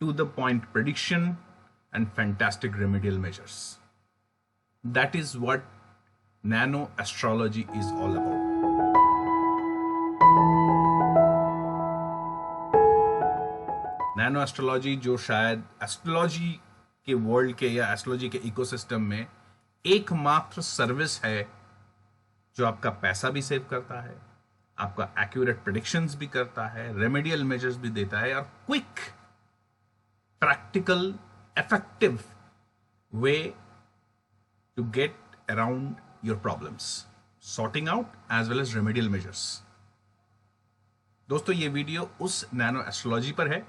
to the point prediction, and fantastic remedial measures. That is what nano astrology is all about. Nano astrology जो शायद astrology के world के या astrology के ecosystem में एकमात्र सर्विस है जो आपका पैसा भी सेव करता है, आपका एक्यूरेट प्रेडिक्शंस भी करता है, रेमेडियल मेजर्स भी देता है और quick, practical, effective way to get around your problems, sorting out as well as remedial measures. दोस्तों, ये वीडियो उस नैनो एस्ट्रोलॉजी पर है।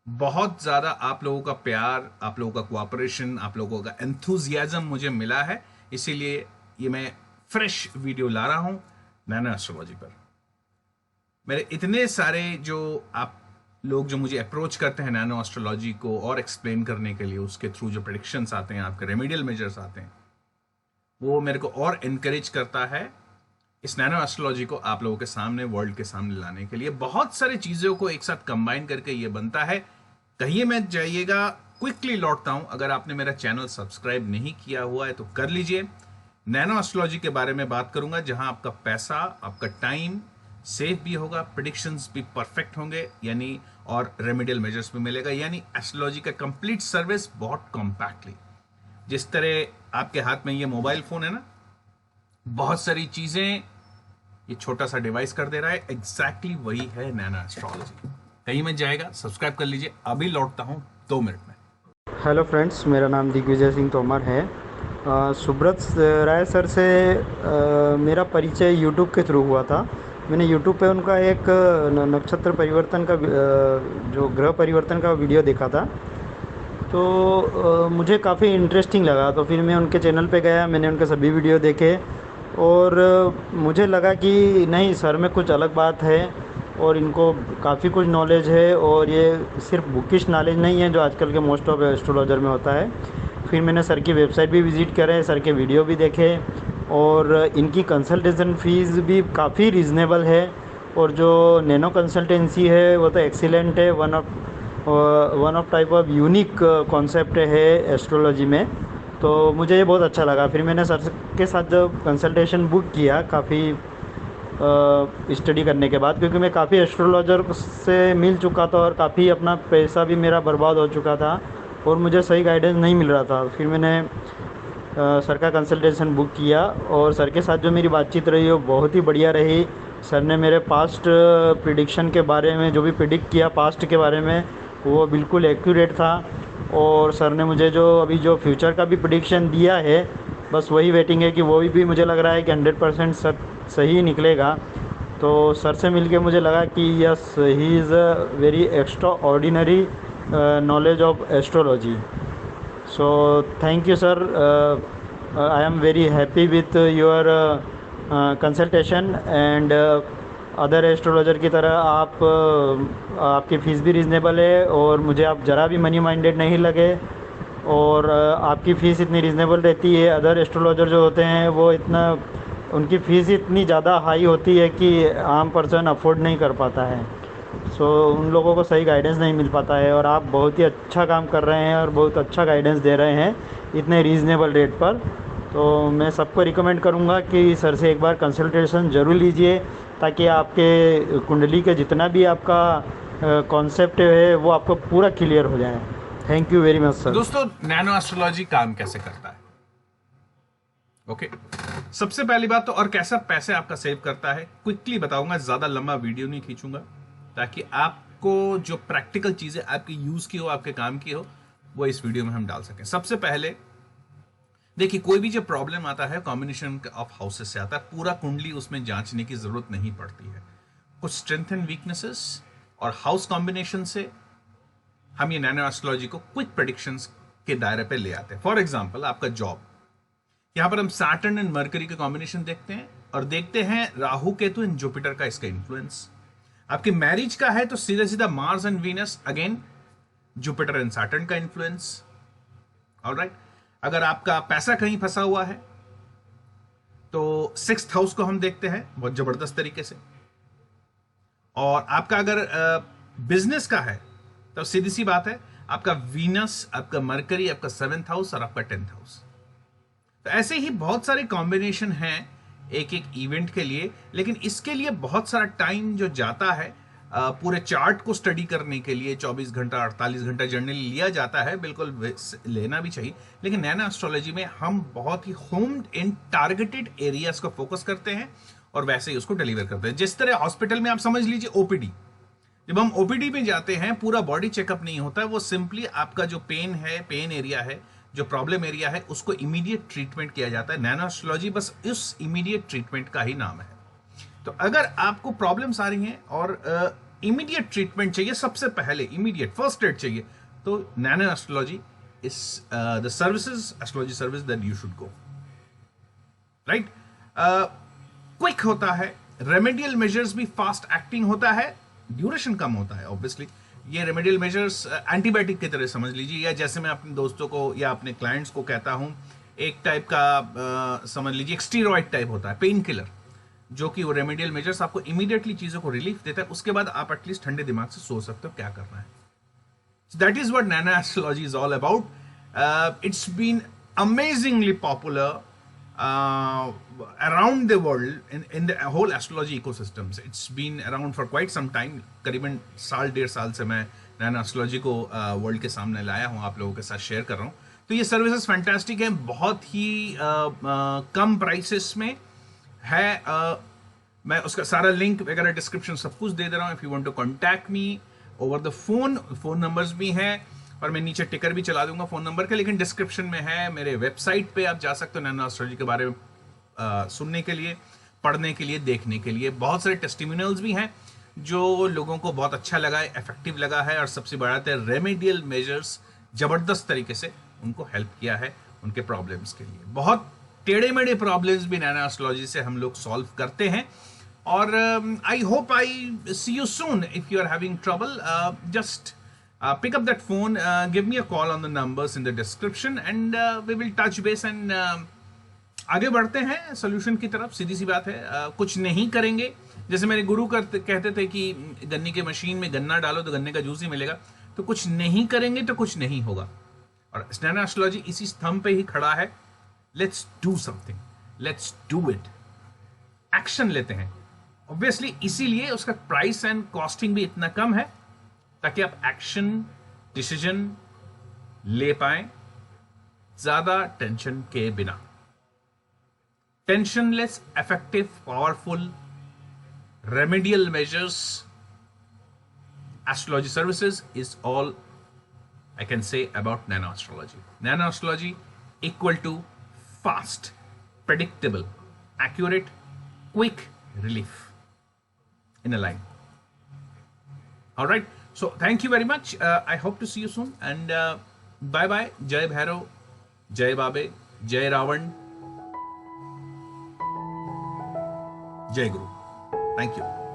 बहुत ज्यादा आप लोगों का प्यार, आप लोगों का कोऑपरेशन, आप लोगों का एंथुजियाज्म मुझे मिला है, इसीलिए ये मैं फ्रेश वीडियो ला रहा हूं नैनो एस्ट्रोलॉजी पर। मेरे इतने सारे जो आप लोग जो मुझे अप्रोच करते हैं नैनो एस्ट्रोलॉजी को और एक्सप्लेन करने के लिए, उसके थ्रू जो प्रेडिक्शंस आते हैं, आपके रेमेडियल मेजर्स आते हैं, वो मेरे को और इनकरेज करता है इस नैनो एस्ट्रोलॉजी को आप लोगों के सामने, वर्ल्ड के सामने लाने के लिए। बहुत सारी चीजों को एक साथ कंबाइन करके ये बनता है। कहिए मैं जाइएगा, क्विकली लौटता हूं। अगर आपने मेरा चैनल सब्सक्राइब नहीं किया हुआ है तो कर लीजिए। नैनो एस्ट्रोलॉजी के बारे में बात करूंगा, जहां आपका पैसा, आपका टाइम सेफ भी होगा, प्रेडिक्शंस भी परफेक्ट होंगे, यानी और रेमेडियल मेजर्स भी मिलेगा, यानी एस्ट्रोलॉजी का कंप्लीट सर्विस बहुत कॉम्पैक्टली। जिस तरह आपके हाथ में ये मोबाइल फोन है ना, बहुत सारी चीजें ये छोटा सा डिवाइस कर दे रहा है, एग्जैक्टली वही है नैनो एस्ट्रोलॉजी। कहीं मत जाएगा, सब्सक्राइब कर लीजिए। अभी लौटता हूं 2 मिनट में। हेलो फ्रेंड्स, मेरा नाम दिग्विजय सिंह तोमर है। सुब्रत राय सर से मेरा परिचय यूट्यूब के थ्रू हुआ था। मैंने यूट्यूब पे उनका एक नक्षत्र परिवर्तन का जो ग्रह परिवर्तन का वीडियो देखा था, तो मुझे काफ़ी इंटरेस्टिंग लगा। तो फिर मैं उनके चैनल पे गया, मैंने उनके सभी वीडियो देखे और मुझे लगा कि नहीं, सर में कुछ अलग बात है और इनको काफ़ी कुछ नॉलेज है, और ये सिर्फ बुकिश नॉलेज नहीं है जो आजकल के मोस्ट ऑफ एस्ट्रोलॉजर में होता है। फिर मैंने सर की वेबसाइट भी विज़िट करे, सर के वीडियो भी देखे, और इनकी कंसल्टेशन फ़ीस भी काफ़ी रीज़नेबल है। और जो नैनो कंसल्टेंसी है वो तो एक्सीलेंट है, one of type of unique concept है एस्ट्रोलॉजी में। तो मुझे ये बहुत अच्छा लगा। फिर मैंने सर के साथ जब कंसल्टेशन बुक किया, काफ़ी स्टडी करने के बाद, क्योंकि मैं काफ़ी एस्ट्रोलॉजर से मिल चुका था और काफ़ी अपना पैसा भी मेरा बर्बाद हो चुका था और मुझे सही गाइडेंस नहीं मिल रहा था। फिर मैंने सर का कंसल्टेशन बुक किया और सर के साथ जो मेरी बातचीत रही वो बहुत ही बढ़िया रही। सर ने मेरे पास्ट प्रिडिक्शन के बारे में, जो भी प्रिडिक्ट किया पास्ट के बारे में, वो बिल्कुल एक्यूरेट था। और सर ने मुझे जो अभी जो फ्यूचर का भी प्रिडिक्शन दिया है, बस वही वेटिंग है कि वो भी मुझे लग रहा है कि 100% सही निकलेगा। तो सर से मिलके मुझे लगा कि yes, he is a very extra ordinary knowledge of astrology. So thank you sir. I am very happy with your consultation, and other astrologer की तरह आप आपकी फ़ीस भी रीज़नेबल है और मुझे आप ज़रा भी मनी माइंडेड नहीं लगे। और आपकी फ़ीस इतनी रीज़नेबल रहती है। अदर एस्ट्रोलॉजर जो होते हैं वो इतना, उनकी फ़ीस इतनी ज़्यादा हाई होती है कि आम पर्सन अफोर्ड नहीं कर पाता है। सो उन लोगों को सही गाइडेंस नहीं मिल पाता है, और आप बहुत ही अच्छा काम कर रहे हैं और बहुत अच्छा गाइडेंस दे रहे हैं इतने रीज़नेबल रेट पर। तो मैं सबको रिकमेंड करूंगा कि सर से एक बार कंसल्टेशन ज़रूर लीजिए, ताकि आपके कुंडली के जितना भी आपका कॉन्सेप्ट है वो आपको पूरा क्लियर हो जाए। Thank you very much sir. दोस्तों, नैनो एस्ट्रोलॉजी काम कैसे करता है? ओके, सबसे पहली बात तो, और कैसा पैसे आपका सेव करता है, क्विकली बताऊंगा, ज्यादा लंबा वीडियो नहीं खींचूंगा, ताकि आपको जो प्रैक्टिकल चीजें आपकी यूज की हो, आपके काम की हो, वो इस वीडियो में हम डाल सकें। सबसे पहले देखिए, कोई भी जो प्रॉब्लम आता है कॉम्बिनेशन ऑफ हाउसेस से आता है। पूरा कुंडली उसमें जांचने की जरूरत नहीं पड़ती है। कुछ स्ट्रेंथ एंड वीकनेसेस और हाउस कॉम्बिनेशन से हम ये नैनो एस्ट्रोलॉजी को क्विक प्रेडिक्शंस के दायरे पे ले आते हैं। फॉर एग्जांपल, आपका जॉब, यहां पर हम सैटर्न एंड मरकरी का कॉम्बिनेशन देखते हैं और देखते हैं राहु केतु एंड जुपिटर का इसका इन्फ्लुएंस। आपकी मैरिज का है तो सीधा सीधा Mars and Venus, again Jupiter and Saturn का इन्फ्लुएंस। ऑलराइट, अगर आपका पैसा कहीं फंसा हुआ है तो 6th हाउस को हम देखते हैं बहुत जबरदस्त तरीके से। और आपका अगर बिजनेस का है तो सीधी सी बात है, आपका वीनस, आपका मरकरी, आपका 7th हाउस और आपका 10th हाउस। तो ऐसे ही बहुत सारे कॉम्बिनेशन हैं एक एक इवेंट के लिए, लेकिन इसके लिए बहुत सारा टाइम जो जाता है पूरे चार्ट को स्टडी करने के लिए 24 घंटा 48 घंटा जनरली लिया जाता है, बिल्कुल लेना भी चाहिए। लेकिन नैनो एस्ट्रोलॉजी में हम बहुत ही होम्ड इन टारगेटेड एरियाज को फोकस करते हैं और वैसे ही उसको डिलीवर करते हैं। जिस तरह हॉस्पिटल में आप समझ लीजिए ओपीडी, जब हम ओपीडी में जाते हैं पूरा बॉडी चेकअप नहीं होता है, वो सिंपली आपका जो पेन है, पेन एरिया है, जो प्रॉब्लम एरिया है, उसको इमीडिएट ट्रीटमेंट किया जाता है। नैनो एस्ट्रोलॉजी बस उस इमीडिएट ट्रीटमेंट का ही नाम है। तो अगर आपको प्रॉब्लम्स आ रही हैं और इमीडिएट ट्रीटमेंट चाहिए, सबसे पहले इमीडिएट फर्स्ट एड चाहिए, तो nano astrology is the services, astrology service that you should go, right. Quick होता है, रेमेडियल मेजर्स भी फास्ट एक्टिंग होता है, ड्यूरेशन कम होता है। ऑब्वियसली ये रेमेडियल मेजर्स एंटीबायोटिक की तरह समझ लीजिए, या जैसे मैं अपने दोस्तों को या अपने क्लाइंट्स को कहता हूं, एक टाइप का समझ लीजिए एक स्टीरॉइड टाइप होता है, पेन किलर, जो कि वो रेमेडियल मेजर्स आपको इमीडिएटली चीजों को रिलीफ देता है, उसके बाद आप एटलीस्ट ठंडे दिमाग से सोच सकते हो क्या करना है। That is what nano astrology is all about. It's been amazingly popular around the world in the whole astrology ecosystems. It's been around for quite some time. करीबन साल डेढ़ साल से मैं नैनो एस्ट्रोलॉजी को वर्ल्ड के सामने लाया हूँ, आप लोगों के साथ शेयर कर रहा हूँ। तो ये सर्विसेज फैंटास्टिक है, बहुत ही कम प्राइसेस में है। मैं उसका सारा लिंक वगैरह डिस्क्रिप्शन सब कुछ दे दे रहा हूँ। If you want to contact me over the phone, phone numbers भी हैं और मैं नीचे टिकर भी चला दूंगा फोन नंबर के, लेकिन डिस्क्रिप्शन में है। मेरे वेबसाइट पे आप जा सकते हो नैनो एस्ट्रोलॉजी के बारे में सुनने के लिए, पढ़ने के लिए, देखने के लिए। बहुत सारे टेस्टिमोनियल्स भी हैं जो लोगों को बहुत अच्छा लगा है, इफेक्टिव लगा है, और सबसे बड़ा है रेमेडियल मेजर्स जबरदस्त तरीके से उनको हेल्प किया है उनके प्रॉब्लम्स के लिए। बहुत टेढ़े मेढ़े प्रॉब्लम्स भी नैनो एस्ट्रोलॉजी से हम लोग सॉल्व करते हैं। और I hope I see you soon. If you are having trouble, just pick up that phone, give me a call on the numbers in the description and we will touch base and आगे बढ़ते हैं solution की तरफ। सीधी सी बात है, कुछ नहीं करेंगे, जैसे मेरे गुरु कहते थे कि गन्ने के मशीन में गन्ना डालो तो गन्ने का जूस ही मिलेगा, तो कुछ नहीं करेंगे तो कुछ नहीं होगा। और नैनो एस्ट्रोलॉजी इसी स्तंभ पे ही खड़ा है। Let's do something, let's do it, action लेते हैं। ऑब्वियसली इसीलिए उसका प्राइस एंड कॉस्टिंग भी इतना कम है, ताकि आप एक्शन डिसीजन ले पाए ज्यादा टेंशन के बिना। Tensionless, effective, powerful remedial measures, astrology services is all I can say about nano astrology. Nano astrology equal to fast, predictable, accurate, quick relief in a line. All right, so thank you very much. I hope to see you soon and bye bye. Jai Bhairav, Jai Babe, Jai Ravan, Jai Guru. Thank you.